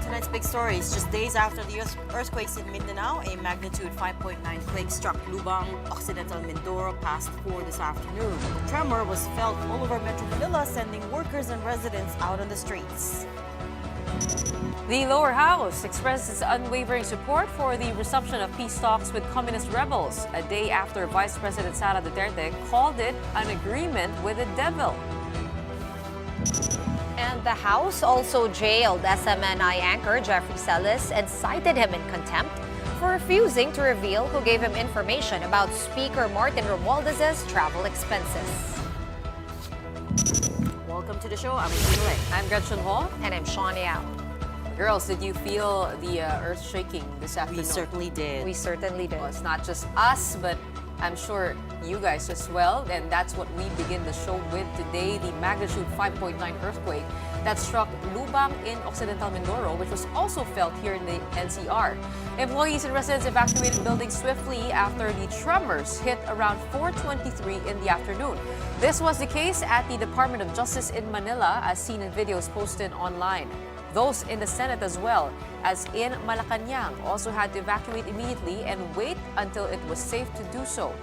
Tonight's big story is just days after the earthquakes in Mindanao, a magnitude 5.9 quake struck Lubang, Occidental Mindoro past 4 this afternoon. The tremor was felt all over Metro Manila, sending workers and residents out on the streets. The lower house expressed its unwavering support for the resumption of peace talks with communist rebels, a day after Vice President Sara Duterte called it an agreement with the devil. And the House also jailed SMNI anchor Jeffrey Celis and cited him in contempt for refusing to reveal who gave him information about Speaker Martin Romualdez's travel expenses. Welcome to the show. I'm Regina. I'm Gretchen. And I'm Shawn. Girls, did you feel the earth shaking this afternoon? We certainly did. We certainly did. Well, it's not just us, but I'm sure you guys as well. And that's what we begin the show with today, the magnitude 5.9 earthquake that struck Lubang in Occidental Mindoro, which was also felt here in the NCR. Employees and residents evacuated buildings swiftly after the tremors hit around 4:23 in the afternoon. This was the case at the Department of Justice in Manila, as seen in videos posted online. Those in the Senate as well as in Malacanang also had to evacuate immediately and wait until it was safe to do so.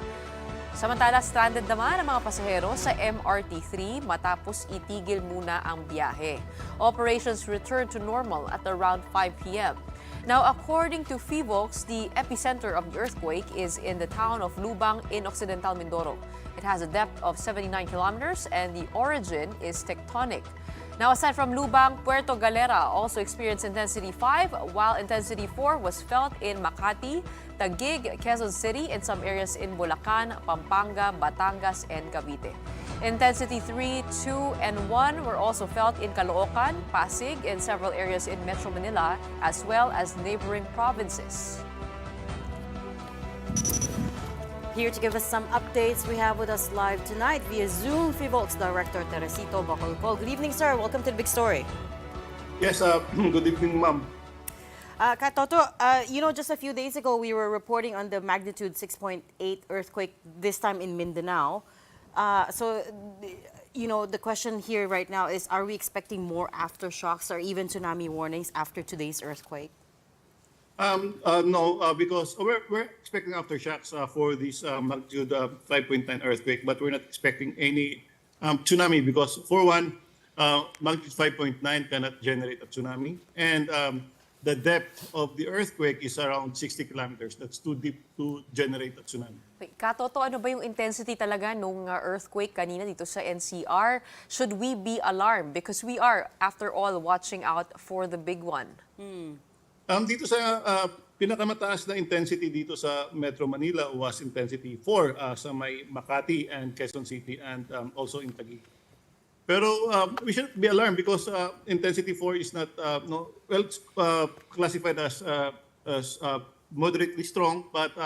Samantala, stranded naman ang mga pasahero sa MRT-3 matapos itigil muna ang biyahe. Operations returned to normal at around 5 p.m. Now, according to PHIVOLCS, the epicenter of the earthquake is in the town of Lubang in Occidental Mindoro. It has a depth of 79 kilometers and the origin is tectonic. Now, aside from Lubang, Puerto Galera also experienced intensity 5, while intensity 4 was felt in Makati, Taguig, Quezon City, and some areas in Bulacan, Pampanga, Batangas, and Cavite. Intensity 3, 2, and 1 were also felt in Caloocan, Pasig, and several areas in Metro Manila, as well as neighboring provinces. Here to give us some updates, we have with us live tonight via Zoom, PHIVOLCS Director Teresito Bacolcol. Good evening, sir. Welcome to the big story. Yes, good evening, ma'am. Katoto, just a few days ago, we were reporting on the magnitude 6.8 earthquake, this time in Mindanao. The question here right now is, are we expecting more aftershocks or even tsunami warnings after today's earthquake? No, because we're expecting aftershocks for this magnitude 5.9 earthquake, but we're not expecting any tsunami because, for one, magnitude 5.9 cannot generate a tsunami, and the depth of the earthquake is around 60 kilometers. That's too deep to generate a tsunami. Wait, Katoto, ano ba yung intensity talaga nung earthquake kanina dito sa NCR? Should we be alarmed? Because we are, after all, watching out for the big one. Dito sa pinakamataas na intensity dito sa Metro Manila was intensity 4 sa may Makati and Quezon City and also in Taguig. Pero we shouldn't be alarmed because intensity 4 is not classified as moderately strong, but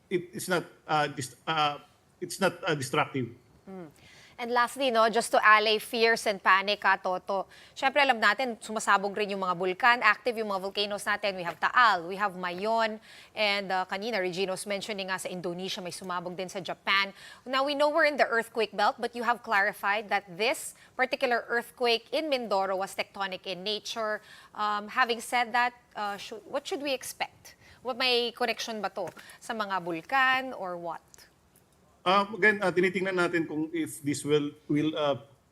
it's not destructive. And lastly, just to allay fears and panic, Toto, syempre alam natin, sumasabog rin yung mga bulkan, active yung mga volcanoes natin. We have Taal, we have Mayon, and kanina, Regina was mentioning nga sa Indonesia, may sumabog din sa Japan. Now, we know we're in the earthquake belt, but you have clarified that this particular earthquake in Mindoro was tectonic in nature. Having said that, what should we expect? May connection ba to sa mga bulkan or what? Again, tinitingnan natin kung if this will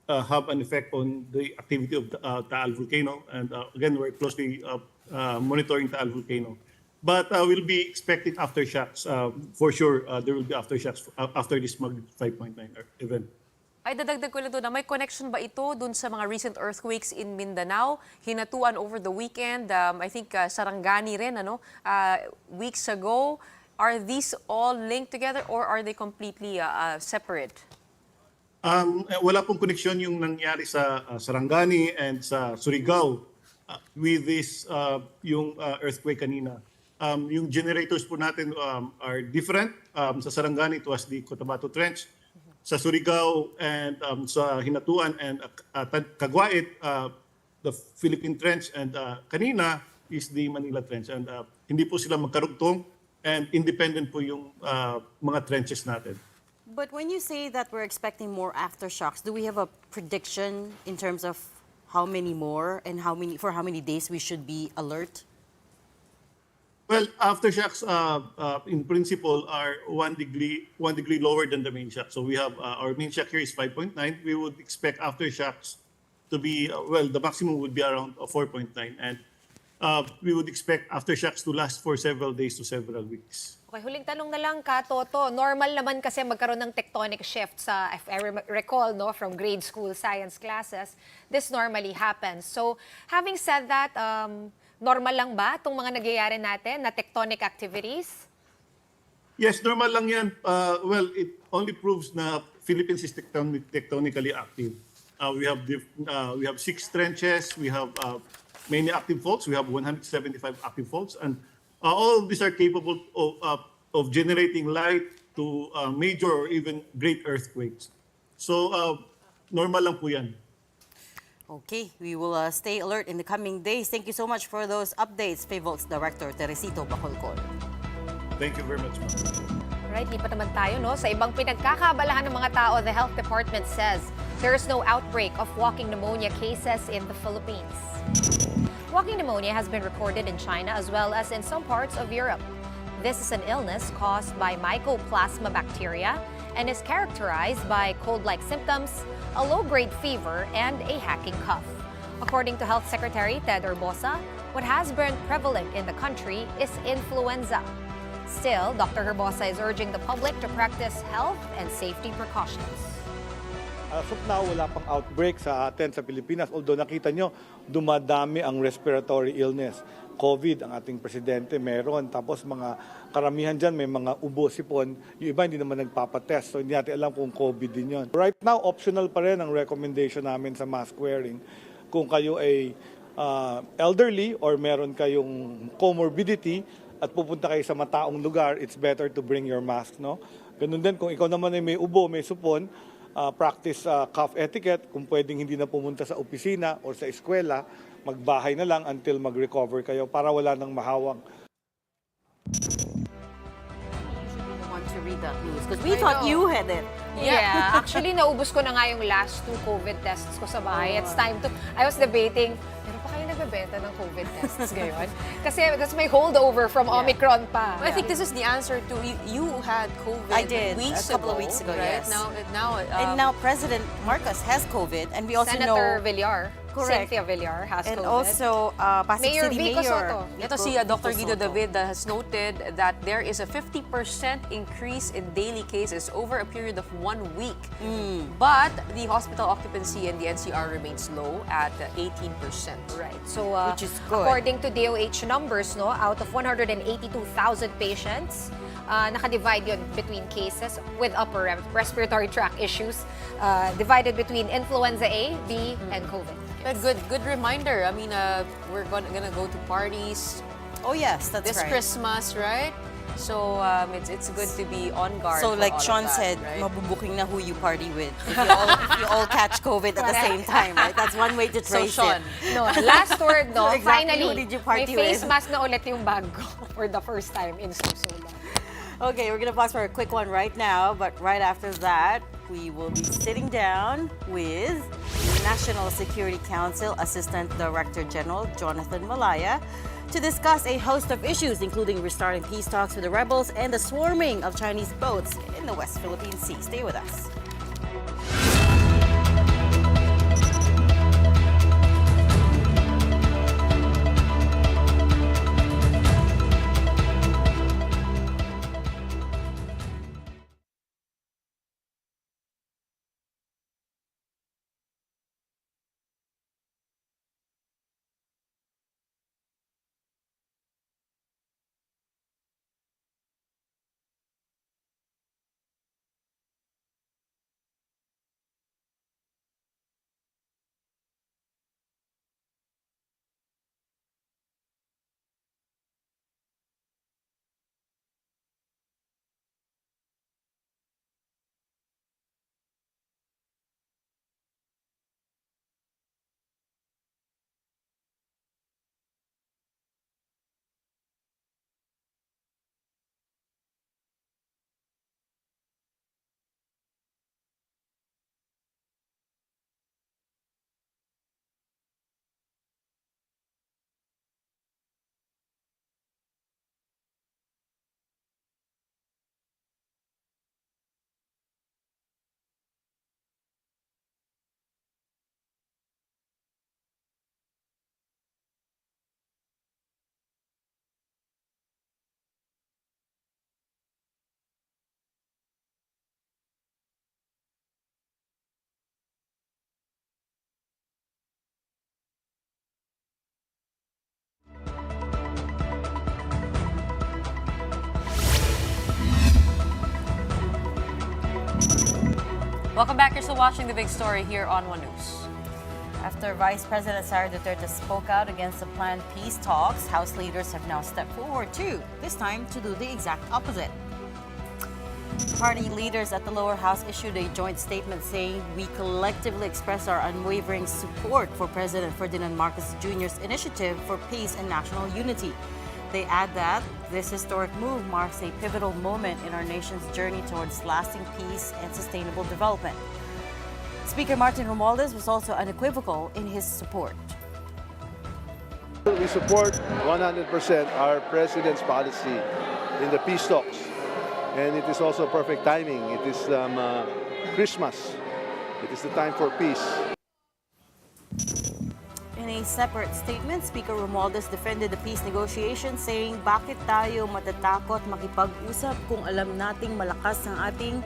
have an effect on the activity of the Taal volcano. And again, we're closely monitoring Taal volcano. But we'll be expecting aftershocks. For sure, there will be aftershocks after this magnitude 5.9 event. Ay, dadagdag ko lang doon na may connection ba ito dun sa mga recent earthquakes in Mindanao? Hinatuan over the weekend, I think Sarangani rin, weeks ago. Are these all linked together or are they completely separate? Wala pong koneksyon yung nangyari sa Sarangani and sa Surigao with this yung earthquake kanina. Yung generators po natin are different. Sa Sarangani, it was the Cotabato Trench. Sa Surigao and sa Hinatuan and Caguait, the Philippine Trench, and kanina is the Manila Trench. And hindi po sila magkarugtong. And independent po yung mga trenches natin. But when you say that we're expecting more aftershocks, do we have a prediction in terms of how many more and for how many days we should be alert? Well, aftershocks, in principle, are 1 degree lower than the main shock. So we have our main shock here is 5.9. We would expect aftershocks to be the maximum would be around 4.9, and we would expect aftershocks to last for several days to several weeks. Okay, huling tanong na lang ka, Toto. Normal naman kasi magkaroon ng tectonic shift sa, if I recall, no, from grade school science classes, this normally happens. So, having said that, normal lang ba itong mga nagyayari natin na tectonic activities? Yes, normal lang yan. It only proves na Philippines is tectonically active. We have 6 trenches. We have many active faults. We have 175 active faults, and all of these are capable of generating light to major or even great earthquakes. So normal lang po yan. Okay, we will stay alert in the coming days. Thank you so much for those updates, PHIVOLCS Director Teresito Bacolcol. Thank you very much, ma'am. Right, lipat naman tayo, no? Sa ibang pinagkakaabalahan ng mga tao, the health department says there is no outbreak of walking pneumonia cases in the Philippines. Walking pneumonia has been reported in China as well as in some parts of Europe. This is an illness caused by mycoplasma bacteria and is characterized by cold-like symptoms, a low-grade fever, and a hacking cough. According to Health Secretary Ted Herbosa, what has been prevalent in the country is influenza. Still, Dr. Herbosa is urging the public to practice health and safety precautions. As of now, wala pang outbreak sa atin sa Pilipinas. Although nakita nyo, dumadami ang respiratory illness. COVID, ang ating presidente, meron. Tapos mga karamihan dyan, may mga ubo, sipon. Yung iba hindi naman nagpapatest. So hindi natin alam kung COVID din yon. Right now, optional pa rin ang recommendation namin sa mask wearing. Kung kayo ay elderly or meron kayong comorbidity at pupunta kayo sa mataong lugar, it's better to bring your mask, no? Ganun din, kung ikaw naman ay may ubo, may supon, practice cough etiquette. Kung pwedeng hindi na pumunta sa opisina o sa eskwela, magbahay na lang until mag-recover kayo para wala nang mahawang. I want to read that news because we thought you had it. Yeah, actually, naubos ko na nga yung last 2 COVID tests ko sa bahay. It's time to, I was debating, meron pa kayo nagbebenta ng COVID tests ngayon? Kasi may holdover from Omicron pa. I think this is the answer to you had COVID I did weeks a couple of ago, weeks ago, right? yes. Now, And now President Marcos has COVID, and we also Senator know Villar, Correct. Cynthia Villar has and COVID. also Pasig Mayor City Vico Mayor Soto. ito si Dr. Guido David has noted that there is a 50% increase in daily cases over a period of 1 week. But the hospital occupancy in the NCR remains low at 18%. Right. So, Which is good. according to DOH numbers, no, out of 182,000 patients, nakadivide yun between cases with upper respiratory tract issues, divided between influenza A, B, and COVID. A good reminder. I mean, we're gonna go to parties Oh yes, that's this right. Christmas, right? So it's good to be on guard. So for like all of Shawn that, said, right? mabubuking na who you party with. If you all catch COVID at the same time, right? That's one way to So trace Shawn, it. No, last word, no, Exactly, finally, who did you may party face with? mask na ulit yung bag ko for the first time in so long. Okay, we're gonna pause for a quick one right now, but right after that, we will be sitting down with National Security Council Assistant Director General Jonathan Malaya to discuss a host of issues, including restarting peace talks with the rebels and the swarming of Chinese boats in the West Philippine Sea. Stay with us. Welcome back. You're still watching The Big Story here on One News. After Vice President Sara Duterte spoke out against the planned peace talks, House leaders have now stepped forward too, this time to do the exact opposite. Party leaders at the lower house issued a joint statement saying, "We collectively express our unwavering support for President Ferdinand Marcos Jr.'s initiative for peace and national unity." They add that this historic move marks a pivotal moment in our nation's journey towards lasting peace and sustainable development. Speaker Martin Romualdez was also unequivocal in his support. We support 100% our President's policy in the peace talks. And it is also perfect timing. It is Christmas. It is the time for peace. In a separate statement, Speaker Romualdez defended the peace negotiations, saying, "Bakit tayo matatakot makipag-usap kung alam nating malakas ang ating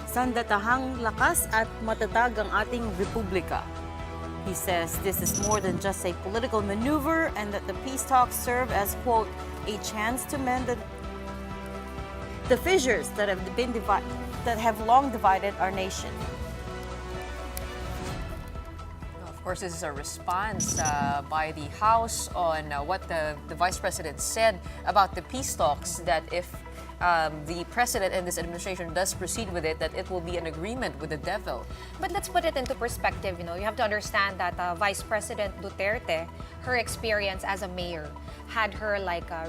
sandatahang lakas at matatag ang ating republika?" He says this is more than just a political maneuver and that the peace talks serve as, quote, "a chance to mend the fissures that have long divided our nation." Of course, this is a response by the House on what the Vice President said about the peace talks, that if the President and this administration does proceed with it, that it will be an agreement with the devil. But let's put it into perspective, you have to understand that Vice President Duterte, her experience as a mayor, had her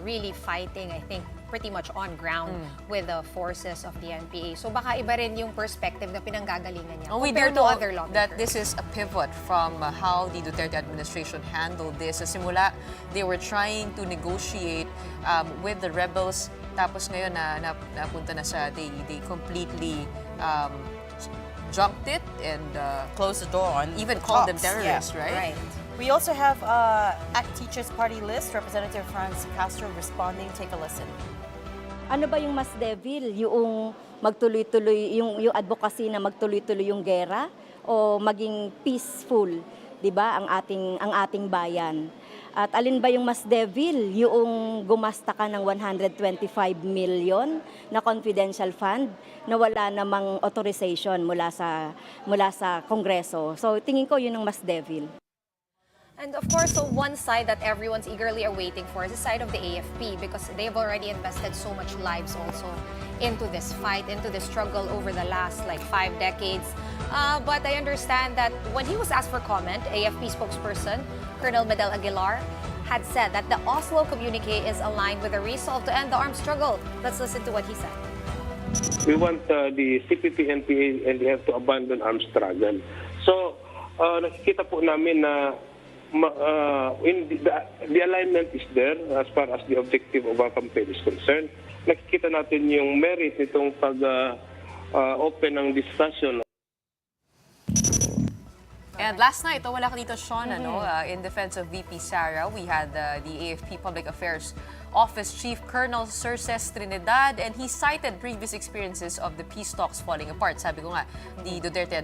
really fighting, I think, pretty much on ground with the forces of the NPA. So baka iba rin yung perspective na pinanggagalingan niya We do compared to know other lawmakers. that this is a pivot from how the Duterte administration handled this. Sa simula, they were trying to negotiate with the rebels. Tapos ngayon napunta na sa they completely junked it and Close the door on even called them talks. terrorists, Yeah, right? We also have at Teachers Party list, Representative Franz Castro responding. Take a listen. Ano ba yung mas devil? Yung magtuloy-tuloy, yung advocacy na magtuloy-tuloy yung gera o maging peaceful, 'di ba, ang ating bayan? At alin ba yung mas devil? Yung gumasta ka ng 125 million na confidential fund na wala namang authorization mula sa Kongreso. So tingin ko yun ang mas devil. And of course, so one side that everyone's eagerly awaiting for is the side of the AFP, because they've already invested so much lives also into this fight, into this struggle over the last 5 decades. But I understand that when he was asked for comment, AFP spokesperson Colonel Medel Aguilar had said that the Oslo communique is aligned with the resolve to end the armed struggle. Let's listen to what he said. We want the CPP, NPA, and they have to abandon armed struggle. So, nakikita po namin na the alignment is there as far as the objective of our campaign is concerned. Nakikita natin yung merit nitong pag-open ng discussion. And last night, wala ka dito, Shawn, in defense of VP Sara, we had the AFP Public Affairs Office Chief Colonel Circes Trinidad, and he cited previous experiences of the peace talks falling apart. Sabi ko nga, the Duterte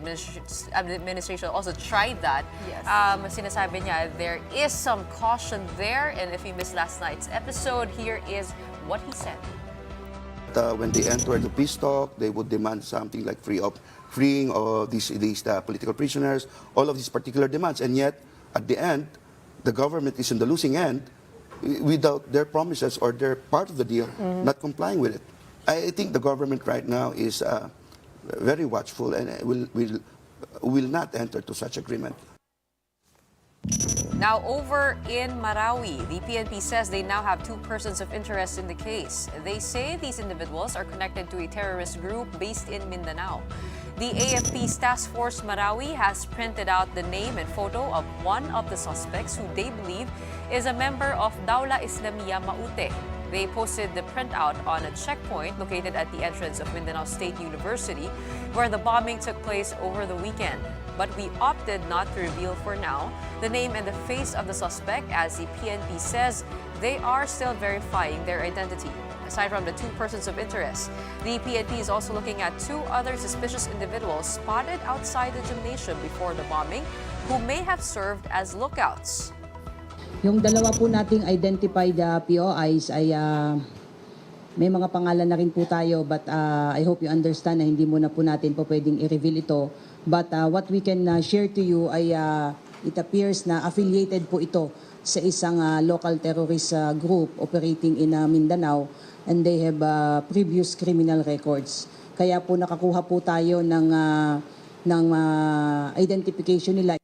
administration also tried that. Yes. Sinasabi niya, there is some caution there, and if you missed last night's episode, here is what he said. When they enter the peace talk, they would demand something like freeing of these political prisoners, all of these particular demands. And yet, at the end, the government is in the losing end without their promises or their part of the deal not complying with it. I think the government right now is very watchful and will not enter to such agreement. Now, over in Marawi, the PNP says they now have 2 persons of interest in the case. They say these individuals are connected to a terrorist group based in Mindanao. The AFP's Task Force Marawi has printed out the name and photo of one of the suspects who they believe is a member of Dawla Islamiyah Maute. They posted the printout on a checkpoint located at the entrance of Mindanao State University, where the bombing took place over the weekend. But we opted not to reveal for now the name and the face of the suspect, as the PNP says they are still verifying their identity. Aside from the 2 persons of interest, the PNP is also looking at 2 other suspicious individuals spotted outside the gymnasium before the bombing who may have served as lookouts. Yung dalawa po nating identified POIs ay May mga pangalan na rin po tayo, but I hope you understand na hindi muna po natin po pwedeng i-reveal ito. But what we can share to you ay it appears na affiliated po ito sa isang local terrorist group operating in Mindanao, and they have previous criminal records. Kaya po nakakuha po tayo ng identification nila.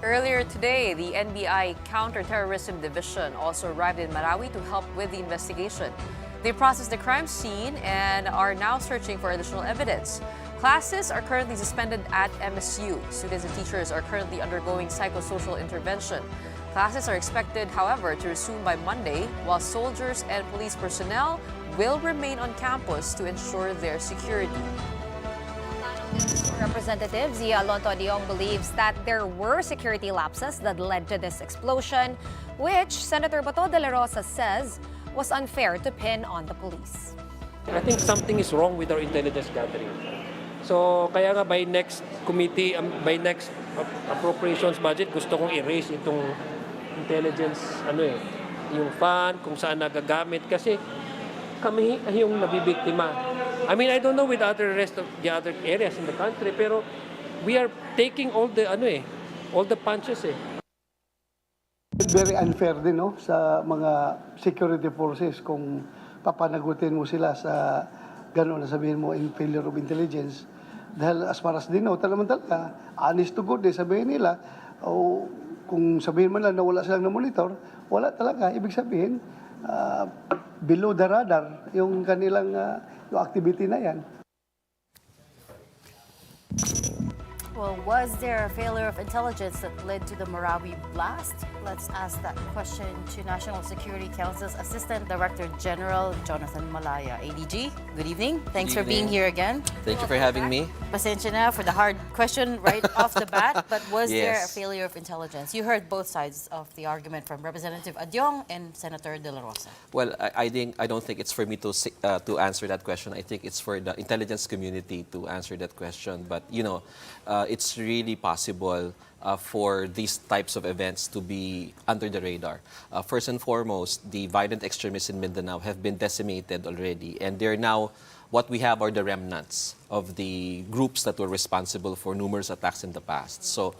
Earlier today, the NBI Counterterrorism Division also arrived in Marawi to help with the investigation. They processed the crime scene and are now searching for additional evidence. Classes are currently suspended at MSU. Students and teachers are currently undergoing psychosocial intervention. Classes are expected, however, to resume by Monday, while soldiers and police personnel will remain on campus to ensure their security. Representative Zia Lonto Diong believes that there were security lapses that led to this explosion, which Senator Bato de la Rosa says was unfair to pin on the police. I think something is wrong with our intelligence gathering. So kaya nga by next committee, by next appropriations budget, gusto kong erase itong intelligence, yung fund, kung saan nagagamit. Kasi kami yung nabibiktima. I mean, I don't know with the rest of the other areas in the country, pero we are taking all the punches Very unfair din sa mga security forces kung papanagutin mo sila sa gano'n na sabihin mo in failure of intelligence. Dahil as far as din talaga, honest to God, sabihin nila, o kung sabihin man lang na wala silang na-monitor, wala talaga. Ibig sabihin, below the radar yung kanilang yung activity na yan. Well, was there a failure of intelligence that led to the Marawi blast? Let's ask that question to National Security Council's Assistant Director General Jonathan Malaya. ADG, good evening. Thanks for being here again. Thank you for having me. Pasensya na for the hard question right off the bat, but was there a failure of intelligence? You heard both sides of the argument from Representative Adyong and Senator De La Rosa. Well, I don't think it's for me to answer that question. I think it's for the intelligence community to answer that question. But it's really possible for these types of events to be under the radar. First and foremost, the violent extremists in Mindanao have been decimated already, and they're now, what we have are the remnants of the groups that were responsible for numerous attacks in the past. So,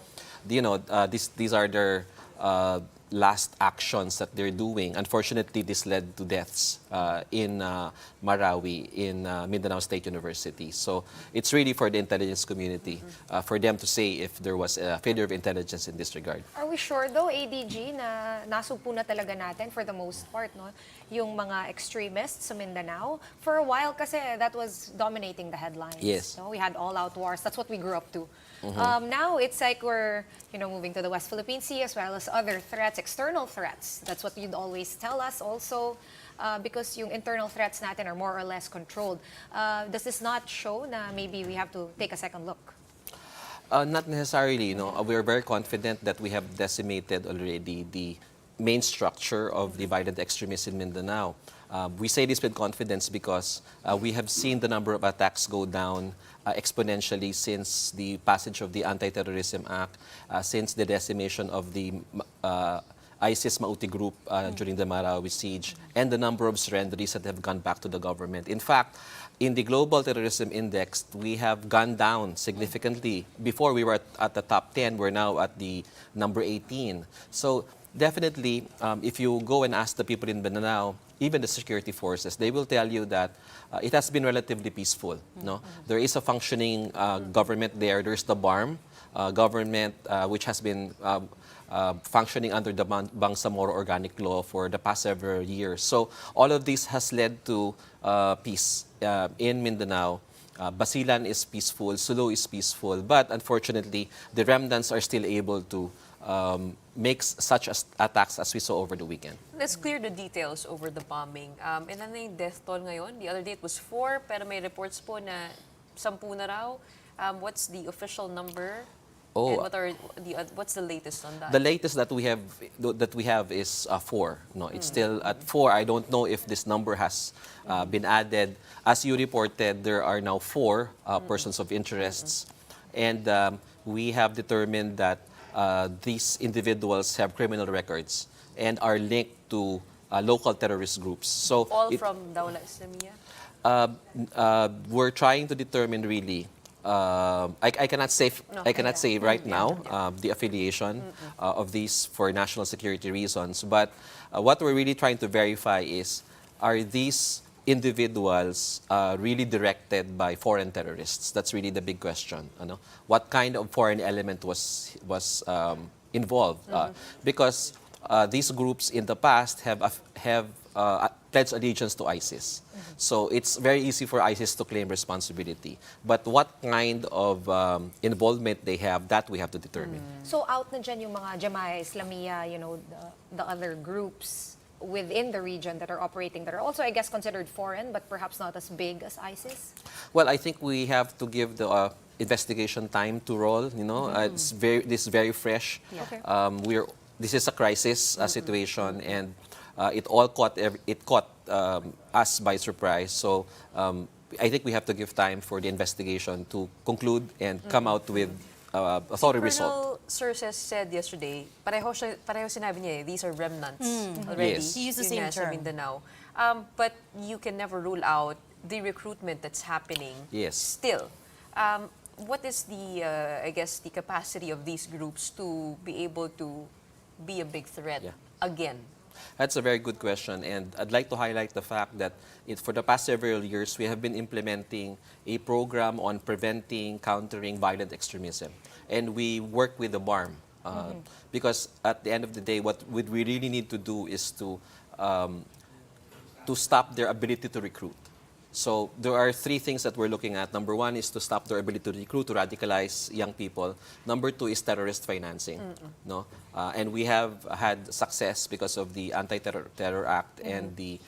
these are their last actions that they're doing. Unfortunately, this led to deaths in Marawi, in Mindanao State University. So it's really for the intelligence community, for them to say if there was a failure of intelligence in this regard. Are we sure though, ADG, na nasugpo na talaga natin for the most part, yung mga extremists sa Mindanao? For a while kasi that was dominating the headlines. Yes. We had all-out wars. That's what we grew up to. Now it's like we're moving to the West Philippine Sea as well as other threats, external threats. That's what you'd always tell us also, because yung internal threats natin are more or less controlled. Does this not show na maybe we have to take a second look? Not necessarily. We're very confident that we have decimated already the main structure of the violent extremists in Mindanao. We say this with confidence because we have seen the number of attacks go down exponentially since the passage of the Anti-Terrorism Act, since the decimation of the ISIS Mauti group during the Marawi siege, and the number of surrenderies that have gone back to the government. In fact, in the Global Terrorism Index, we have gone down significantly. Before we were at the top 10, we're now at the number 18. So definitely, if you go and ask the people in Mindanao, even the security forces, they will tell you that it has been relatively peaceful. There is a functioning government there. There's the BARM government, which has been functioning under the Bangsamoro Organic Law for the past several years. So all of this has led to peace in Mindanao. Basilan is peaceful, Sulu is peaceful, but unfortunately, the remnants are still able to makes such attacks as we saw over the weekend. Let's clear the details over the bombing. Ilan na yung death toll ngayon? The other day it was 4, pero may reports po na 10 na raw. What's the official number? And what's the latest on that? The latest that we have is 4. It's still at 4. I don't know if this number has been added. As you reported, there are now 4 persons of interests, and we have determined that these individuals have criminal records and are linked to local terrorist groups. So All from Dawla Islamiyah? we're trying to determine really. I cannot say right now the affiliation of these for national security reasons. But what we're really trying to verify is, are these individuals really directed by foreign terrorists? That's really the big question. What kind of foreign element was involved? Because these groups in the past have pledged allegiance to ISIS. So it's very easy for ISIS to claim responsibility. But what kind of involvement they have, that we have to determine. So out na dyan yung mga Jama'ah Islamiyah, the other groups within the region that are operating that are also, I guess, considered foreign, but perhaps not as big as ISIS? Well, I think we have to give the investigation time to roll. This is very fresh. Okay. This is a crisis situation, and it caught us by surprise. So I think we have to give time for the investigation to conclude and come out with a thorough result. Colonel Surses said yesterday, pareho sinabi niya, these are remnants already. Yes. He used the Yun same nga sa term. Mindanao. But you can never rule out the recruitment that's happening. Yes. Still, what is the, I guess, the capacity of these groups to be able to be a big threat again? That's a very good question, and I'd like to highlight the fact that for the past several years, we have been implementing a program on preventing, countering violent extremism. And we work with the BARM, because at the end of the day, what we really need to do is to stop their ability to recruit. So there are three things that we're looking at. Number one is to stop their ability to recruit, to radicalize young people. Number two is terrorist financing. And we have had success because of the Anti-Terror Act and the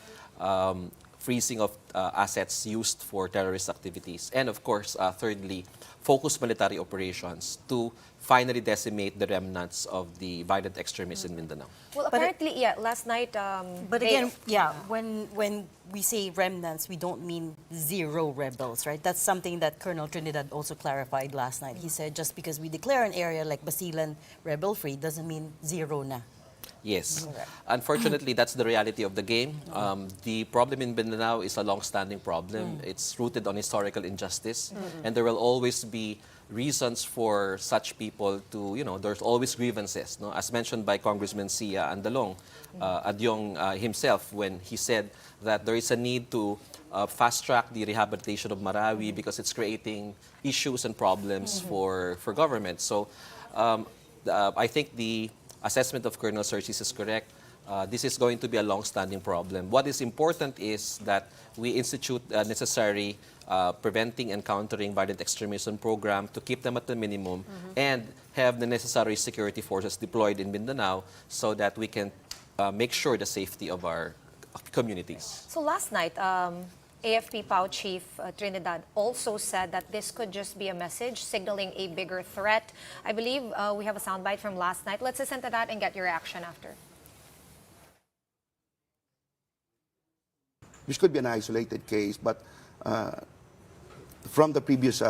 freezing of assets used for terrorist activities. And of course, thirdly, focused military operations to finally decimate the remnants of the violent extremists in Mindanao. Well, apparently, last night... But again, when we say remnants, we don't mean zero rebels, right? That's something that Colonel Trinidad also clarified last night. He said just because we declare an area like Basilan rebel-free doesn't mean zero na. Yes. Unfortunately, that's the reality of the game. The problem in Mindanao is a long-standing problem. It's rooted on historical injustice, and there will always be reasons for such people to, there's always grievances. No? As mentioned by Congressman Sia Andalong, Adyong himself, when he said that there is a need to fast-track the rehabilitation of Marawi because it's creating issues and problems for government. So I think the assessment of Colonel Surses is correct. This is going to be a long-standing problem. What is important is that we institute a necessary preventing and countering violent extremism program to keep them at the minimum and have the necessary security forces deployed in Mindanao so that we can make sure the safety of our communities. So last night, AFP POW Chief Trinidad also said that this could just be a message signaling a bigger threat. I believe we have a soundbite from last night. Let's listen to that and get your reaction after. This could be an isolated case, but from the previous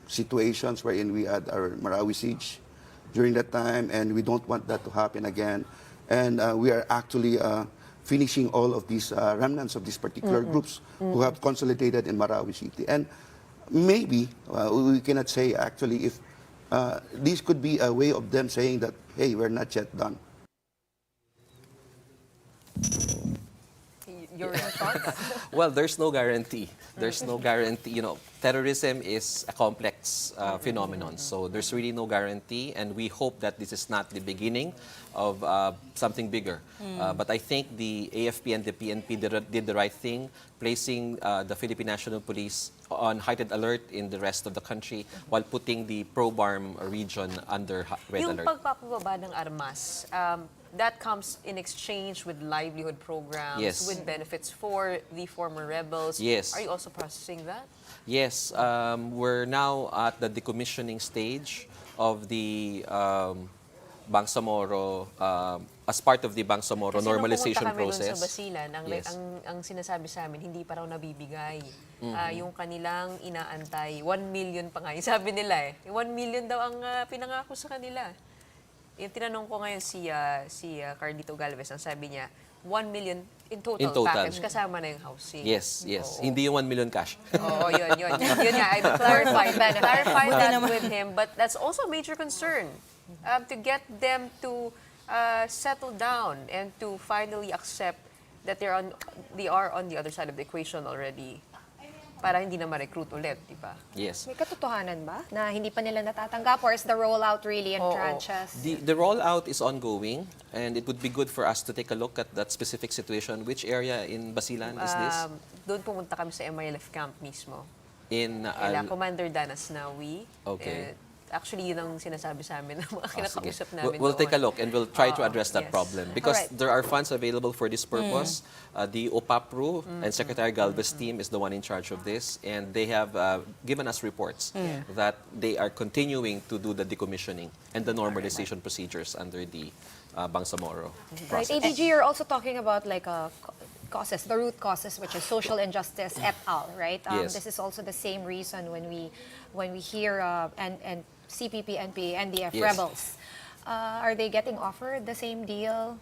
situations wherein we had our Marawi siege during that time, and we don't want that to happen again. And we are actually finishing all of these remnants of these particular groups who have consolidated in Marawi City. And maybe, we cannot say actually if this could be a way of them saying that, hey, we're not yet done. Your thoughts? Well, there's no guarantee. There's no guarantee. Terrorism is a complex phenomenon, so there's really no guarantee, and we hope that this is not the beginning of something bigger. But I think the AFP and the PNP did the right thing, placing the Philippine National Police on heightened alert in the rest of the country while putting the pro-BARM region under red Yung alert. pagpapababa ng armas, that comes in exchange with livelihood programs, Yes. with benefits for the former rebels. Yes. Are you also processing that? Yes, we're now at the decommissioning stage of the Bangsamoro, as part of the Bangsamoro normalization Kasi nung pumunta process. kami dun sa Basilan, Yes. ang sinasabi sa amin, hindi pa raw nabibigay. Yung kanilang inaantay, 1 million pa nga. Yung sabi nila 1 million daw ang pinangako sa kanila. Yung tinanong ko ngayon si Carlito Galvez, ang sabi niya, 1 million in total, In total. package, kasama na yung housing. Yes, yes. Oo. Hindi yung 1 million cash. Oo, yun. Yun nga, I clarified that with him. But that's also a major concern, to get them to settle down and to finally accept that they are on the other side of the equation already, para hindi na ma-recruit ulit, di ba? Yes. May katotohanan ba na hindi pa nila natatanggap, or is the rollout really in Oo. tranches? The rollout is ongoing, and it would be good for us to take a look at that specific situation. Which area in Basilan is this? Doon pumunta kami sa MILF camp mismo. In Kila Commander Danas Nawi. Okay. Actually, yun ang sinasabi sa amin ng mga Sige. kinakausap namin We'll take a doon. look and we'll try to address that Yes. problem because Alright. there are funds available for this purpose. The OPAPRU and Secretary Galvez team is the one in charge of this, and they have given us reports that they are continuing to do the decommissioning and the normalization procedures under the Bangsamoro Right, process. ADG, you're also talking about like causes, the root causes, which is social injustice et al. Right? Yes. This is also the same reason when we hear and CPP, NPA, NDF Yes. rebels. Are they getting offered the same deal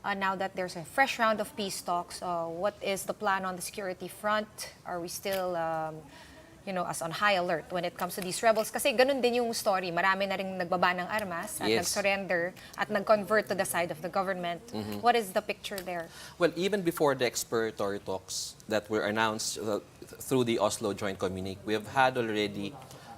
now that there's a fresh round of peace talks? What is the plan on the security front? Are we still as on high alert when it comes to these rebels? Kasi ganun din yung story. Marami na rin nagbaba ng armas at Yes. nag-surrender at nag-convert to the side of the government. What is the picture there? Well, even before the exploratory talks that were announced through the Oslo Joint Communique, we have had already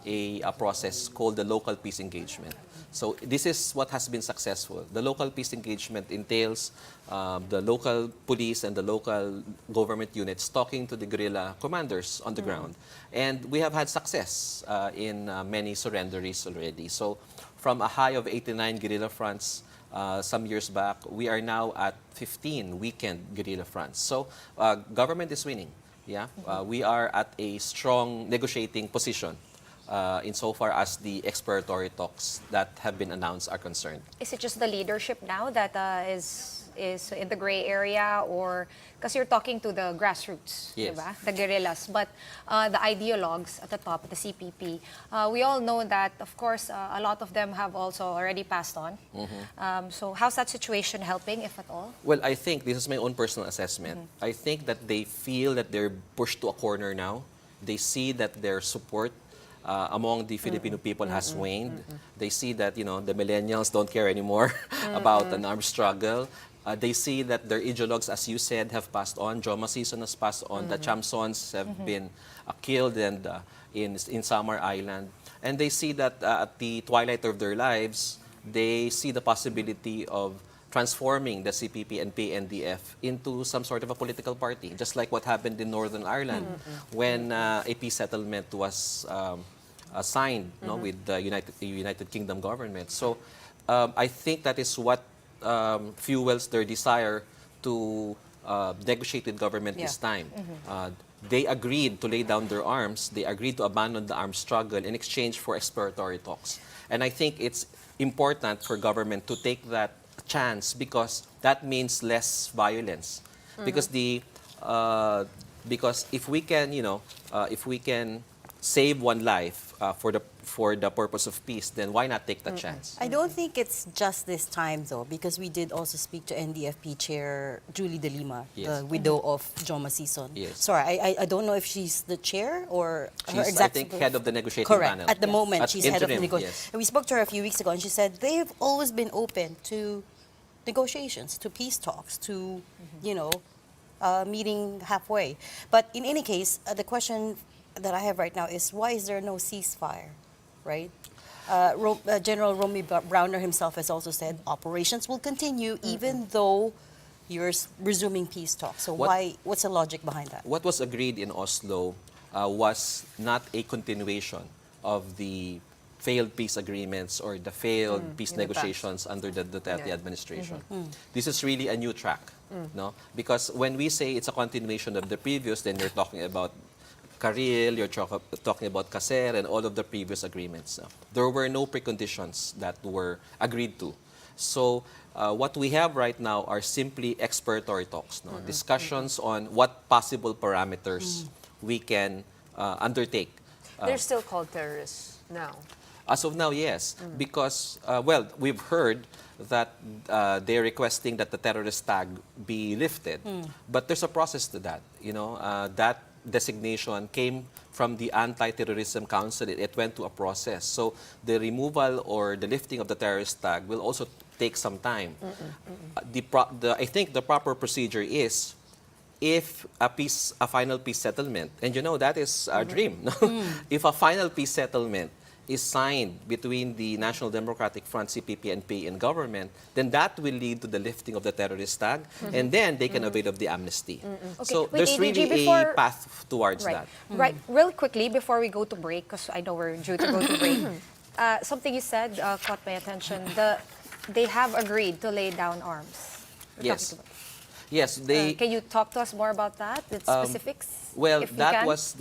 a process called the local peace engagement. So this is what has been successful. The local peace engagement entails the local police and the local government units talking to the guerrilla commanders on the ground. And we have had success in many surrenderies already. So from a high of 89 guerrilla fronts some years back, we are now at 15 weekend guerrilla fronts. So government is winning. Yeah, we are at a strong negotiating position insofar as the exploratory talks that have been announced are concerned. Is it just the leadership now that is in the gray area, or because you're talking to the grassroots, Yes. diba? The guerrillas, but the ideologues at the top, the CPP, we all know that, of course, a lot of them have also already passed on. So how's that situation helping, if at all? Well, I think this is my own personal assessment. I think that they feel that they're pushed to a corner now. They see that their support among the Filipino people has waned. They see that the millennials don't care anymore about an armed struggle. They see that their ideologues, as you said, have passed on. Joma season has passed on. The Chamsons have been killed and in Samar Island. And they see that at the twilight of their lives, they see the possibility of transforming the CPP and PNDF into some sort of a political party, just like what happened in Northern Ireland when a peace settlement was signed with the United Kingdom government. So I think that is what fuels their desire to negotiate with government this time. They agreed to lay down their arms. They agreed to abandon the armed struggle in exchange for exploratory talks. And I think it's important for government to take that chance because that means less violence. Because if we can save one life for the purpose of peace, then why not take that chance? I don't think it's just this time, though, because we did also speak to NDFP Chair Julie De Lima, Yes. the widow of Joma Sison. Yes. Sorry, I don't know if she's the chair or her She's, exact... I think, head of the negotiating Correct. panel. At the moment, At she's head of the interim, negotiation. yes. And we spoke to her a few weeks ago, and she said they've always been open to negotiations, to peace talks, to, meeting halfway. But in any case, the question that I have right now is why is there no ceasefire, right? General Romy Browner himself has also said operations will continue even though you're resuming peace talks. So what's the logic behind that? What was agreed in Oslo was not a continuation of the failed peace agreements or the failed peace in the negotiations under the Duterte administration. Mm. This is really a new track, no? Because when we say it's a continuation of the previous, then you're talking about Karil, you're talking about Caser and all of the previous agreements. There were no preconditions that were agreed to. So what we have right now are simply exploratory talks, no? Discussions on what possible parameters we can undertake. They're still called terrorists now. As of now, yes, because well, we've heard that they're requesting that the terrorist tag be lifted, but there's a process to that. You know, that designation came from the Anti-Terrorism Council. It went to a process. So the removal or the lifting of the terrorist tag will also take some time. I think the proper procedure is if a final peace settlement, and you know that is our dream, no? If a final peace settlement is signed between the National Democratic Front, CPP-NP, and government, then that will lead to the lifting of the terrorist tag, and then they can avail of the amnesty. So Wait, there's ADG, really before- a path towards Right. that. Right. Real quickly, before we go to break, because I know we're due to go to break, something you said caught my attention. They have agreed to lay down arms. We're Yes. talking about- Yes, they. Can you talk to us more about that, the specifics? Well, if you that can? was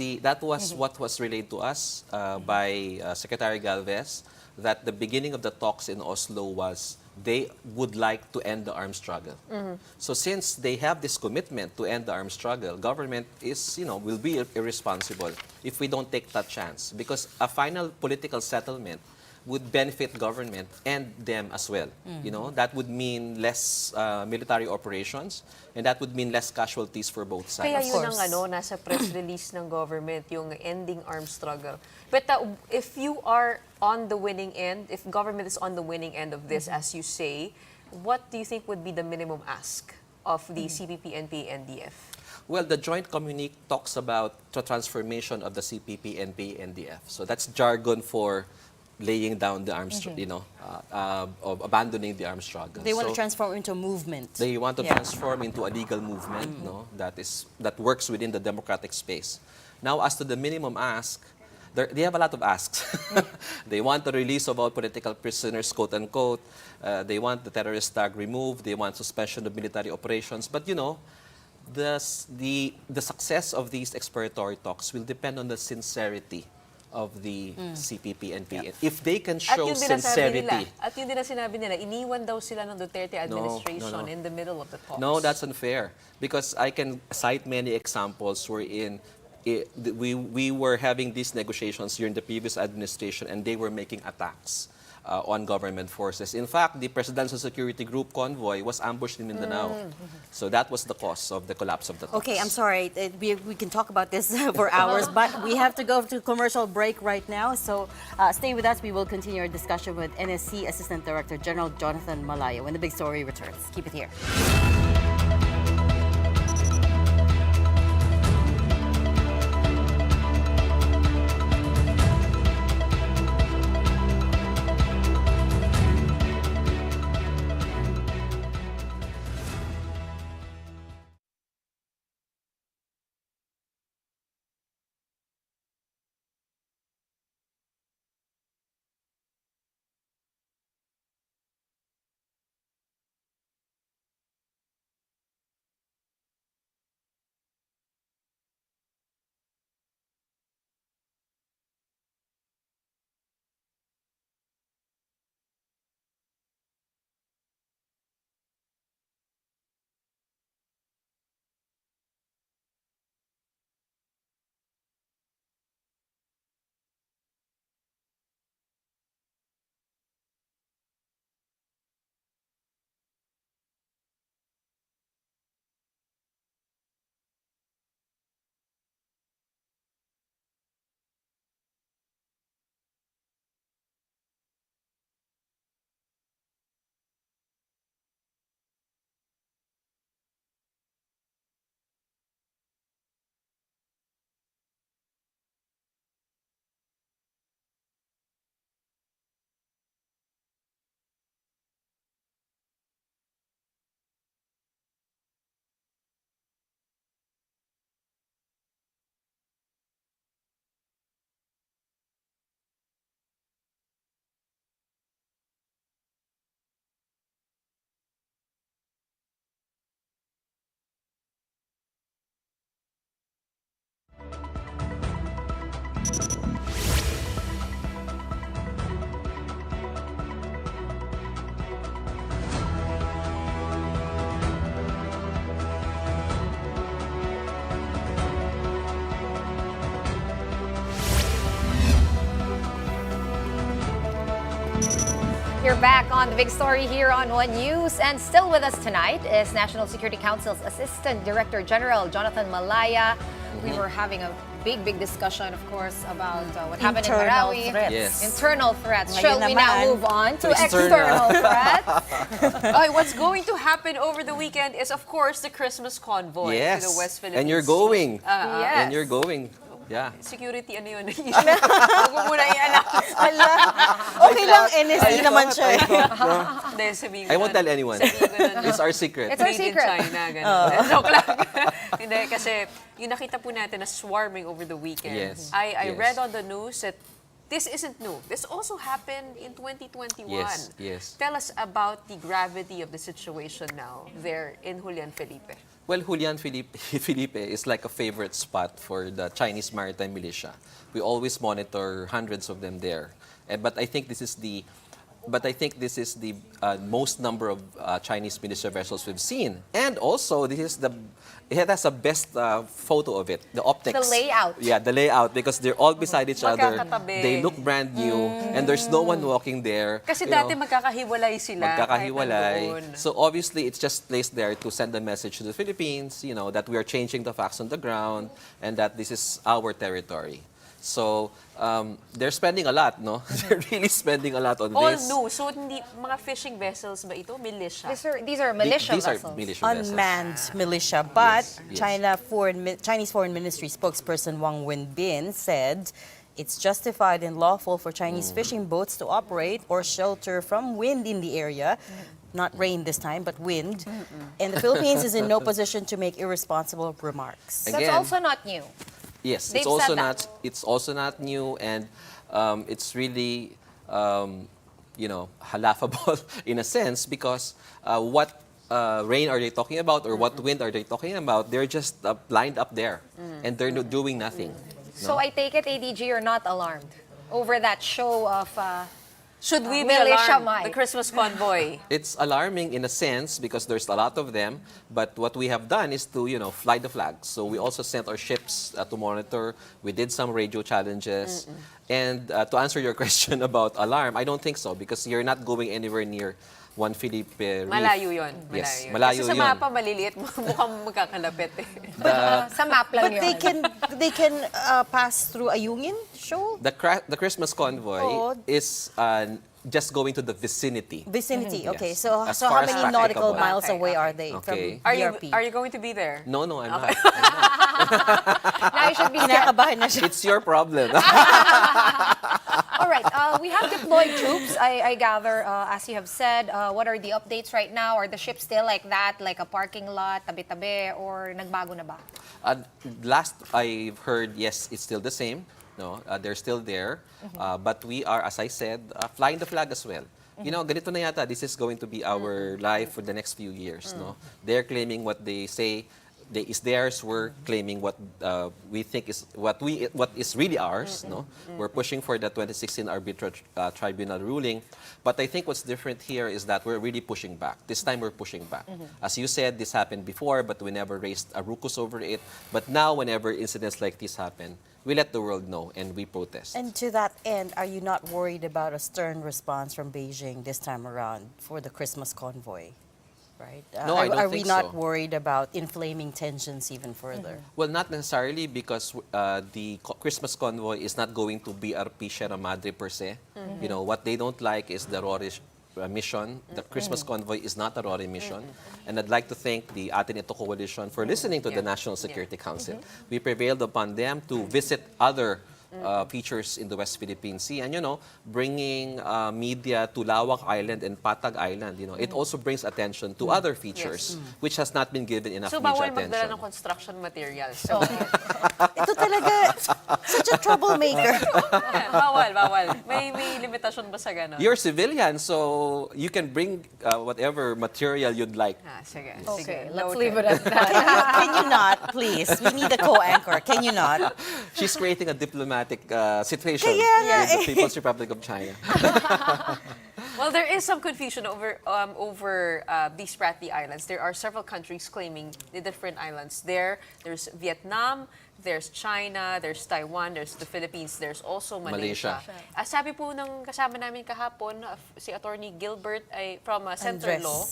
what was relayed to us by Secretary Galvez, that the beginning of the talks in Oslo was they would like to end the armed struggle. So since they have this commitment to end the armed struggle, government will be irresponsible if we don't take that chance, because a final political settlement would benefit government and them as well. You know, that would mean less military operations, and that would mean less casualties for both sides. Kaya yun ang nasa press release ng government, yung ending armed struggle. But if you are on the winning end, if government is on the winning end of this, as you say, what do you think would be the minimum ask of the CPP, NP, NDF? Well, the joint communique talks about the transformation of the CPP, NP, NDF. So that's jargon for laying down the arms, of abandoning the armed struggle. They want So to transform into a movement. they want to transform into a legal movement, that works within the democratic space. Now, as to the minimum ask, they have a lot of asks. They want the release of all political prisoners, quote unquote. They want the terrorist tag removed. They want suspension of military operations. But the success of these exploratory talks will depend on the sincerity of the CPP and PN. If they can show sincerity. At yun din ang sinabi nila, iniwan daw sila ng Duterte administration in the middle of the talks. No, that's unfair. Because I can cite many examples wherein we were having these negotiations during the previous administration, and they were making attacks on government forces. In fact, the Presidential Security Group convoy was ambushed in Mindanao. So that was the cause of the collapse of the talks. Okay, I'm sorry. We can talk about this for hours, but we have to go to commercial break right now. So stay with us. We will continue our discussion with NSC Assistant Director General Jonathan Malaya when the big story returns. Keep it here. You're back on the big story here on One News. And still with us tonight is National Security Council's Assistant Director General Jonathan Malaya. We were having a big discussion, of course, about what happened in Internal Marawi. threats. Yes. Internal threats. Ngayon Shall we now naman, move on to external. external threats? Okay, what's going to happen over the weekend is, of course, the Christmas convoy Yes. to the West Philippines. And you're going. Yes. And you're going. Yeah. Security, ano yun? Huwag mo muna i-announce. Okay lang, NSC naman siya. Hindi, sabihin ko I won't na. tell anyone. Sabihin ko na. It's our secret. It's our Made in secret. China, gano'n. Joke lang. Hindi, kasi yung nakita po natin na swarming over the weekend. Yes. I Yes. read on the news that this isn't new. This also happened in 2021. Yes. Tell us about the gravity of the situation now there in Julian Felipe. Well, Julian Felipe is like a favorite spot for the Chinese maritime militia. We always monitor hundreds of them there. But I think this is the most number of Chinese militia vessels we've seen. And also, it has the best photo of it, the optics. The layout. Yeah, the layout, because they're all beside each other. Magkakatabi. They look brand new, and there's no one walking there. Kasi You dati know, magkakahiwalay sila. magkakahiwalay. kahit nandoon. So obviously, it's just placed there to send a message to the Philippines, that we are changing the facts on the ground and that this is our territory. So they're spending a lot, no? They're really spending a lot on All this. new. So, hindi, mga fishing vessels ba ito? Militia? These are militia These are vessels. militia vessels. Unmanned militia. But Yes. Chinese Foreign Ministry spokesperson Wang Wenbin said it's justified and lawful for Chinese fishing boats to operate or shelter from wind in the area. Not rain this time, but wind. And the Philippines is in no position to make irresponsible remarks. That's Again, also not new. Yes, They've it's also said that. not. It's also not new, and it's really, laughable in a sense because what rain are they talking about, or what wind are they talking about? They're just lined up there, and they're doing nothing. So I take it, ADG, you're not alarmed over that show of Should we be militia alarmed? might. The Christmas convoy. It's alarming in a sense because there's a lot of them. But what we have done is to, fly the flag. So we also sent our ships to monitor. We did some radio challenges. And to answer your question about alarm, I don't think so because you're not going anywhere near Juan Felipe Reef. Malayo yun. Yes, Malayo. malayo Kasi sa yun. mapa, maliliit. Mukhang magkakalapit eh. sa map lang But yun. they can pass through Ayungin show The Christmas convoy Oo. is just going to the vicinity. vicinity. Yes. Okay, so As how far as many nautical practicable. miles Okay, away okay. are they Okay. from Are DRP? you going to be there? No, I'm not. Now you should be scared. Kinakabahan na siya. It's your problem. All right, we have deployed troops, I gather, as you have said. What are the updates right now? Are the ships still like that, like a parking lot, tabi-tabi, or nagbago na ba? Last I've heard, yes, it's still the same. No, they're still there. But we are, as I said, flying the flag as well. Ganito na yata, this is going to be our life for the next few years. No, they're claiming what they say is theirs. We're claiming what we think is what is really ours. No, we're pushing for the 2016 arbitral tribunal ruling. But I think what's different here is that we're really pushing back. This time we're pushing back. As you said, this happened before, but we never raised a ruckus over it. But now, whenever incidents like this happen, we let the world know and we protest. And to that end, are you not worried about a stern response from Beijing this time around for the Christmas convoy? Right? No, I don't are we think not so. worried about inflaming tensions even further? Well, not necessarily because the Christmas convoy is not going to be RP Sierra Madre per se. What they don't like is the Rorish mission. The Christmas convoy is not a Rori mission. And I'd like to thank the Atin Ito Coalition for listening to the National Security Council. We prevailed upon them to visit other features in the West Philippine Sea. And, bringing media to Lawak Island and Patag Island, it also brings attention to other features, which has not been given enough So, media bawal attention. magdala ng construction materials. So, Ito talaga, such a troublemaker. bawal. May limitasyon ba sa gano'n? You're civilian, so you can bring whatever material you'd like. Sige. Okay, Sige. let's Noted. leave it at that. Can you not, please? We need a co-anchor. Can you not? She's creating a diplomatic situation Kaya nga with the People's Republic of China. Well, there is some confusion over these Spratly Islands. There are several countries claiming the different islands. There's Vietnam, there's China, there's Taiwan, there's the Philippines, there's also Malaysia. Sabi po ng kasama namin kahapon, si Attorney Gilbert ay from Center Andres. Law,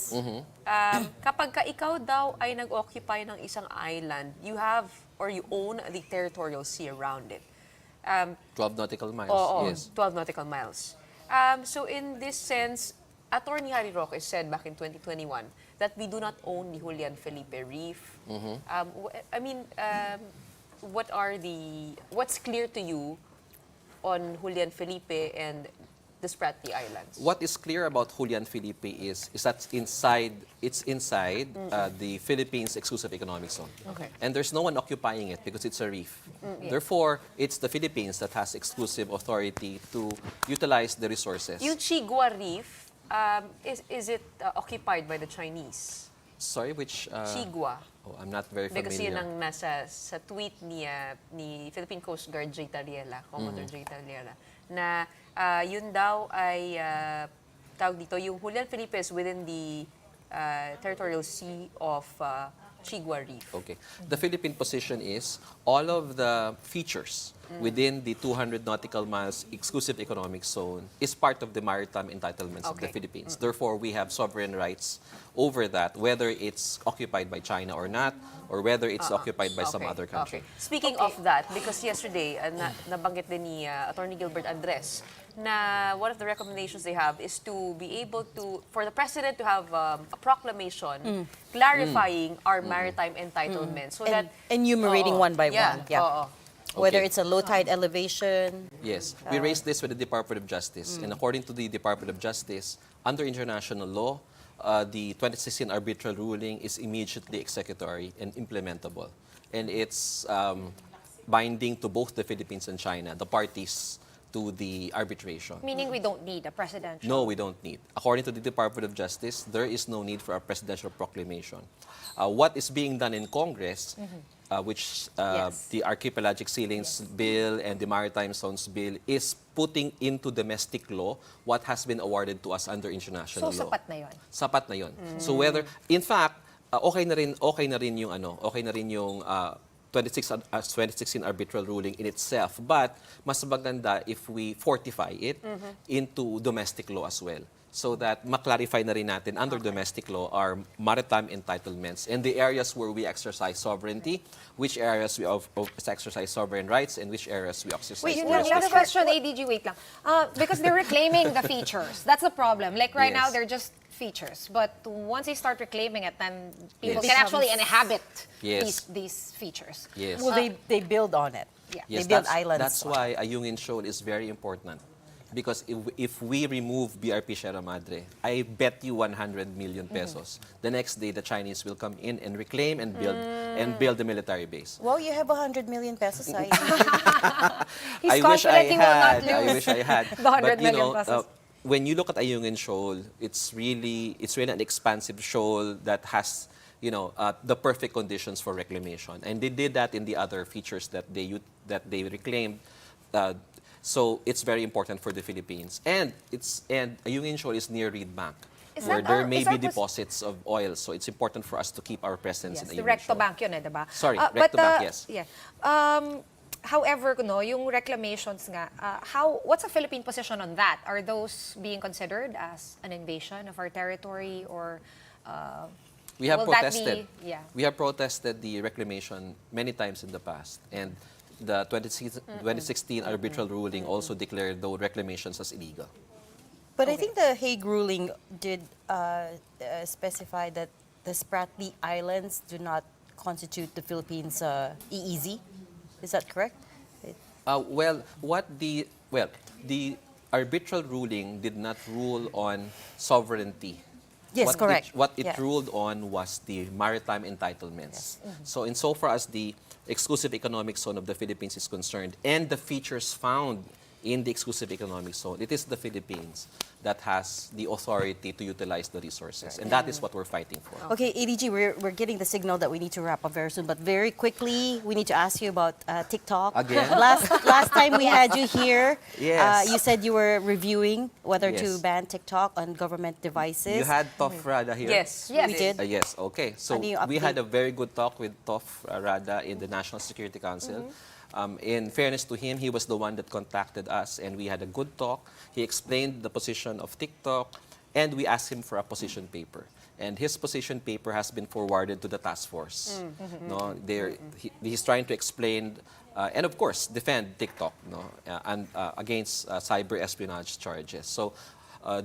kapag ka ikaw daw ay nag-occupy ng isang island, you have or you own the territorial sea around it. 12 nautical miles, yes. 12 nautical miles. So in this sense, Attorney Harry Roque said back in 2021 that we do not own the Julian Felipe Reef. What's clear to you on Julian Felipe and the Spratly Islands? What is clear about Julian Felipe is that it's inside the Philippines exclusive economic zone. Okay. And there's no one occupying it because it's a reef. Therefore, it's the Philippines that has exclusive authority to utilize the resources. Yung Chigua Reef, is it occupied by the Chinese? Sorry, which... Chigua. Oh, I'm not very familiar. Because yun ang nasa sa tweet ni Philippine Coast Guard J. Tariela, Commodore J. Tariela, na yun daw ay tawag dito, yung Julian Felipe is within the territorial sea of Chigua Reef. Okay. The Philippine position is all of the features within the 200 nautical miles exclusive economic zone is part of the maritime entitlements of the Philippines. Therefore, we have sovereign rights over that, whether it's occupied by China or not, or whether it's occupied by some other country. Speaking of that, because yesterday, nabanggit din ni Attorney Gilbert Andres, na one of the recommendations they have is to be able to, for the President to have a proclamation clarifying our maritime entitlements. So that, enumerating one by one. Yeah. Whether Okay. it's a low tide elevation. Yes, we raised this with the Department of Justice, and according to the Department of Justice, under international law, the 2016 arbitral ruling is immediately executory and implementable, and it's binding to both the Philippines and China, the parties to the arbitration. Meaning we don't need a presidential. No, we don't need. According to the Department of Justice, there is no need for a presidential proclamation. What is being done in Congress, which the Archipelagic Ceilings Bill and the Maritime Zones Bill, is putting into domestic law what has been awarded to us under international So law. sapat na yun. Sapat na yun. So whether, in fact, okay na rin yung 2016 arbitral ruling in itself, but mas maganda if we fortify it into domestic law as well, so that maklarify na rin natin under domestic law our maritime entitlements and the areas where we exercise sovereignty, which areas we exercise sovereign rights, and which areas we exercise Last question, ADG, wait lang. Because they're reclaiming the features. That's the problem. Like right now, they're just features. But once they start reclaiming it, then people can actually inhabit these features. Yes. Well, they build on it. Yeah. Yes, They build islands. That's why Ayungin Shoal is very important. Because if we remove BRP Sierra Madre, I bet you 100 million pesos. The next day, the Chinese will come in and reclaim and build the military base. Well, you have 100 million pesos. He's I wish I confident he will not had. lose I wish I had. the 100 But you million know, pesos. when you look at Ayungin Shoal, it's really an expansive shoal that has the perfect conditions for reclamation, and they did that in the other features that they reclaimed. So it's very important for the Philippines, and Ayungin Shoal is near Reed Bank, where there may be deposits of oil. So it's important for us to keep our presence in Yes, Ayungin the recto Shoal. bank yun diba? Sorry, recto bank, yes. Yeah. However, yung reclamations nga, what's the Philippine position on that? Are those being considered as an invasion of our territory, or We have will that protested. be, We have protested the reclamation many times in the past, and the 2016 arbitral ruling also declared the reclamations as illegal. But I think the Hague ruling did specify that the Spratly Islands do not constitute the Philippines' EEZ. Is that correct? The arbitral ruling did not rule on sovereignty. Yes, correct. What it ruled on was the maritime entitlements. Yes. So insofar as the exclusive economic zone of the Philippines is concerned, and the features found in the exclusive economic zone, it is the Philippines that has the authority to utilize the resources. And that is what we're fighting for. Okay, ADG, we're getting the signal that we need to wrap up very soon, but very quickly, we need to ask you about TikTok. Again? Last time we had you here, Yes. you said you were reviewing whether to Yes. ban TikTok on government devices. You had Tof Rada here? Yes, we did. Yes, okay. So Ano yung we had update? a very good talk with Tof Rada in the National Security Council. In fairness to him, he was the one that contacted us and we had a good talk. He explained the position of TikTok and we asked him for a position paper. And his position paper has been forwarded to the task force. No, he's trying to explain and of course defend TikTok against cyber espionage charges. So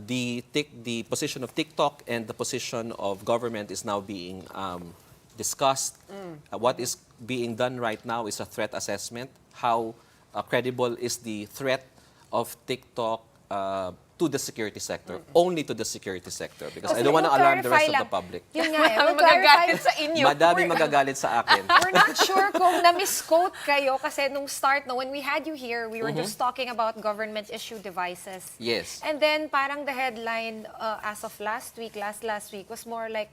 the position of TikTok and the position of government is now being discussed. What is being done right now is a threat assessment. How credible is the threat of TikTok to the security sector, only to the security sector, because I don't want to alarm the rest of the public. Yun nga eh. Madami magagalit sa inyo. Madami magagalit sa akin. We're not sure kung na-misquote kayo kasi nung start, no, when we had you here, we were just talking about government-issued devices. Yes. And then parang the headline as of last week was more like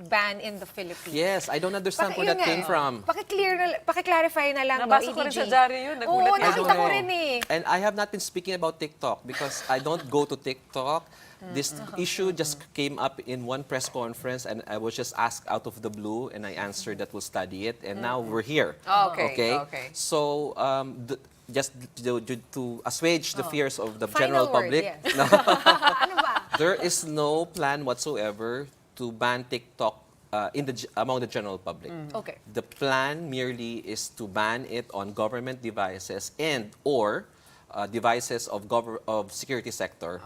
ban in the Philippines. Yes, I don't understand where Yun that nga came eh. from. Paki-clarify na lang, Nabasa no, ko rin ADG. sa diary yun. Nagulat Oo, ako. nakita ko rin eh. And I have not been speaking about TikTok because I don't go to TikTok. This issue just came up in one press conference and I was just asked out of the blue and I answered that we'll study it and now we're here. Okay. So just to assuage the fears of the Final general word, public, yes. no, Ano ba? there is no plan whatsoever to ban TikTok among the general public. Okay. The plan merely is to ban it on government devices and or devices of security sector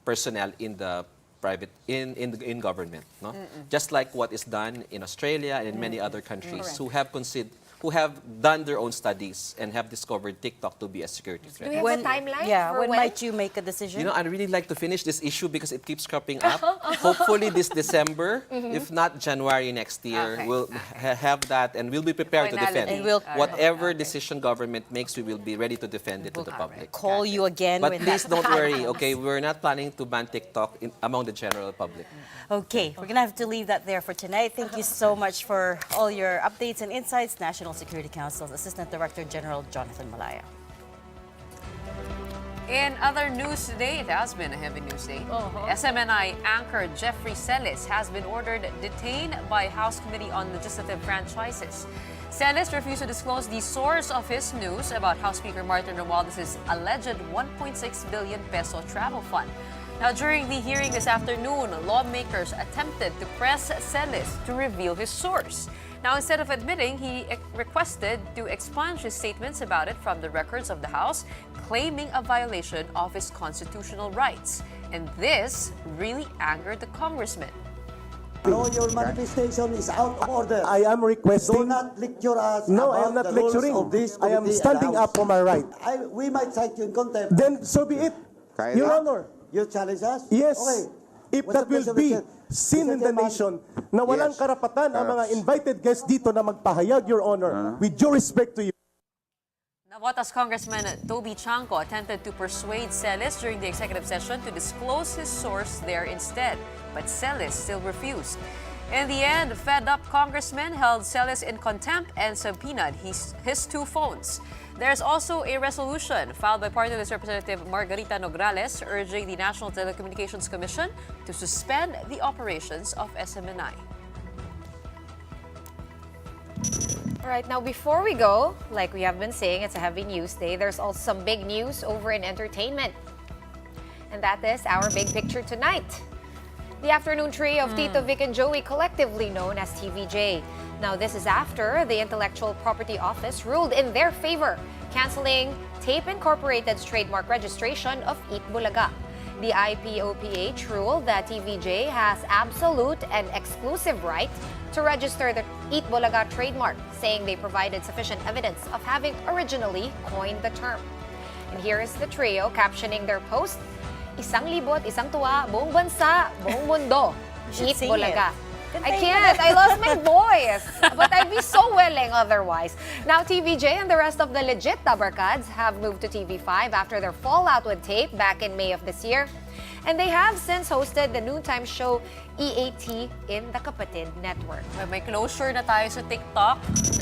personnel in the private in government. No? Just like what is done in Australia and in many other countries who have done their own studies and have discovered TikTok to be a security Do we threat. have a timeline for when might you make a decision? You know, I'd really like to finish this issue because it keeps cropping up. Hopefully this December, if not January next year, Okay. we'll have that and we'll be prepared to Finality. defend. And we'll- Whatever decision government makes, we will be ready to defend it to the public. Call you again But when please that don't time worry, comes. okay? We're not planning to ban TikTok among the general public. Okay, we're going to have to leave that there for tonight. Thank you so much for all your updates and insights. National Security Council's Assistant Director General Jonathan Malaya. In other news today, it has been a heavy news day. SMNI anchor Jeffrey Celis has been ordered detained by House Committee on Legislative Franchises. Celis refused to disclose the source of his news about House Speaker Martin Romualdez' alleged 1.6 billion peso travel fund. Now, during the hearing this afternoon, lawmakers attempted to press Celis to reveal his source. Now, instead of admitting, he requested to expunge his statements about it from the records of the House, claiming a violation of his constitutional rights. And this really angered the congressman. No, your manifestation is out of order. I am requesting. Do not lecture us. No, I am about not the rules lecturing. of this I am committee standing and up for my right. We might cite you in contempt. Then so be it, Your Honor. You challenge us? Yes. Okay. If What's that the will question, be Mr. seen in the Chairman? nation na walang karapatan ang mga invited guests dito na magpahayag, Your Honor, with due respect to you. Navotas Congressman Toby Chanco attempted to persuade Celis during the executive session to disclose his source there instead, but Celis still refused. In the end, fed-up congressman held Celis in contempt and subpoenaed his two phones. There's also a resolution filed by Party List Representative Margarita Nograles urging the National Telecommunications Commission to suspend the operations of SMNI. All right, now before we go, like we have been saying, it's a heavy news day. There's also some big news over in entertainment. And that is our big picture tonight. The afternoon trio of Tito, Vic, and Joey, collectively known as TVJ. Now, this is after the Intellectual Property Office ruled in their favor, canceling Tape Incorporated's trademark registration of Eat Bulaga. The IPOPH ruled that TVJ has absolute and exclusive right to register the Eat Bulaga trademark, saying they provided sufficient evidence of having originally coined the term. And here is the trio captioning their post, "Isang libot, isang tuwa, buong bansa, buong mundo, Eat sing Bulaga." I can't. I lost my voice. But I'd be so willing otherwise. Now, TVJ and the rest of the legit Tabarkads have moved to TV5 after their fallout with Tape back in May of this year. And they have since hosted the noontime show EAT in the Kapatid Network. May closure na tayo sa TikTok.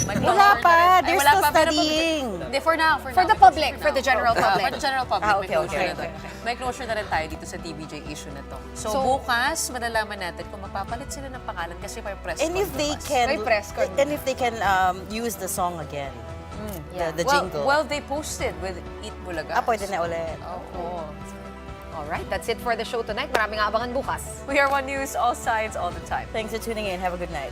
May Wala closure pa. na rin. Ay, They're wala still pa, pero studying. Hindi, for now. For the public, for the general public. For the general public, Ah, may okay, closure okay, na to. okay. May closure na rin tayo dito sa TBJ issue na to. So bukas, malalaman natin kung magpapalit sila ng pangalan kasi may press And con if they bukas. can, May press con. and if they can use the song again, the well, jingle. well, they posted with Eat Bulaga. pwede na ulit. Oo. Alright, that's it for the show tonight. Maraming abangan bukas. We are One News, all sides, all the time. Thanks for tuning in. Have a good night.